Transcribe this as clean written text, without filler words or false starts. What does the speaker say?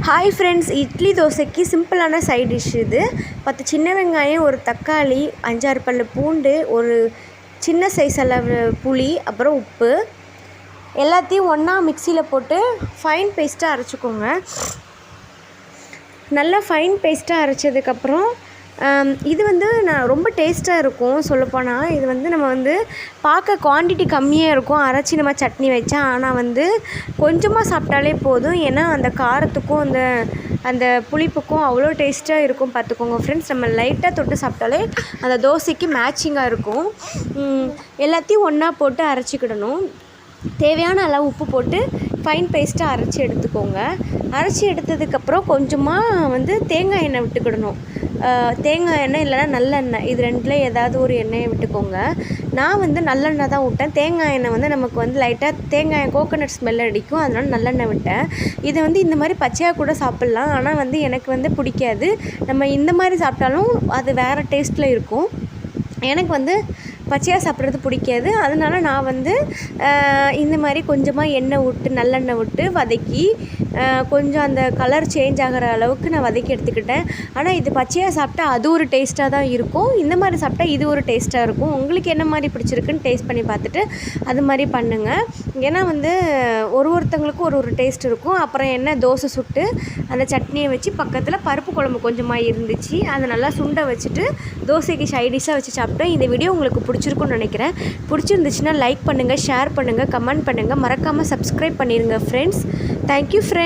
Hi friends, idli தோசைக்கு சிம்பிளான side dish இது. 10 சின்ன வெங்காயம், ஒரு தக்காளி, 5-6 பல்லு பூண்டு, ஒரு சின்ன சைஸ் அளவு புளி, அப்புறம் உப்பு எல்லாத்தையும் ஒன்றா மிக்சியில் போட்டு ஃபைன் பேஸ்ட்டாக அரைச்சிக்கோங்க. நல்லா ஃபைன் பேஸ்ட்டாக அரைச்சதுக்கப்புறம் இது நான் ரொம்ப டேஸ்ட்டாக இருக்கும். சொல்லப்போனால் இது நம்ம பார்க்க குவான்டிட்டி கம்மியாக இருக்கும் அரைச்சி நம்ம சட்னி வச்சா. ஆனால் கொஞ்சமாக சாப்பிட்டாலே போதும். ஏன்னா அந்த காரத்துக்கும் அந்த புளிப்புக்கும் அவ்வளோ டேஸ்ட்டாக இருக்கும். பார்த்துக்கோங்க ஃப்ரெண்ட்ஸ், நம்ம லைட்டாக தொட்டு சாப்பிட்டாலே அந்த தோசைக்கு மேட்சிங்காக இருக்கும். எல்லாத்தையும் ஒன்றா போட்டு அரைச்சிக்கிடணும். தேவையான அளவு உப்பு போட்டு ஃபைன் பேஸ்ட்டாக அரைச்சி எடுத்துக்கோங்க. அரைச்சி எடுத்ததுக்கப்புறம் கொஞ்சமாக தேங்காய் எண்ணெய் விட்டுக்கிடணும். தேங்காய் எண்ணெய் இல்லைனா நல்லெண்ணெய், இது ரெண்டில் ஏதாவது ஒரு எண்ணெயை விட்டுக்கோங்க. நான் நல்லெண்ணெய் தான் விட்டேன். தேங்காய் எண்ணெய் நமக்கு லைட்டாக தேங்காய் கோகோனட் ஸ்மெல் அடிக்கும், அதனால் நல்லெண்ணெய் விட்டேன். இதை இந்த மாதிரி பச்சையாக கூட சாப்பிட்லாம். ஆனால் எனக்கு பிடிக்காது. நம்ம இந்த மாதிரி சாப்பிட்டாலும் அது வேறு டேஸ்ட்டில் இருக்கும். எனக்கு பச்சையாக சாப்பிட்றது பிடிக்காது. அதனால் நான் இந்த மாதிரி கொஞ்சமாக எண்ணெய் விட்டு நல்லெண்ணெய் விட்டு வதக்கி கொஞ்சம் அந்த கலர் சேஞ்ச் ஆகிற அளவுக்கு நான் வதக்கி எடுத்துக்கிட்டேன். ஆனால் இது பச்சையாக சாப்பிட்டா அது ஒரு டேஸ்ட்டாக தான் இருக்கும். இந்த மாதிரி சாப்பிட்டா இது ஒரு டேஸ்ட்டாக இருக்கும். உங்களுக்கு என்ன மாதிரி பிடிச்சிருக்குன்னு டேஸ்ட் பண்ணி பார்த்துட்டு அது மாதிரி பண்ணுங்கள். ஏன்னா ஒருத்தங்களுக்கும் ஒரு டேஸ்ட் இருக்கும். அப்புறம் என்ன, தோசை சுட்டு அந்த சட்னியை வச்சு பக்கத்தில் பருப்பு குழம்பு கொஞ்சமாக இருந்துச்சு, அதை நல்லா சுண்டை வச்சுட்டு தோசைக்கு சைடிஷாக வச்சு சாப்பிட்டேன். இந்த வீடியோ உங்களுக்கு பிடிச்சிருக்குன்னு நினைக்கிறேன். பிடிச்சிருந்துச்சுன்னா லைக் பண்ணுங்கள், ஷேர் பண்ணுங்கள், கமெண்ட் பண்ணுங்கள், மறக்காமல் சப்ஸ்கிரைப் பண்ணிடுங்க ஃப்ரெண்ட்ஸ். Thank you friends.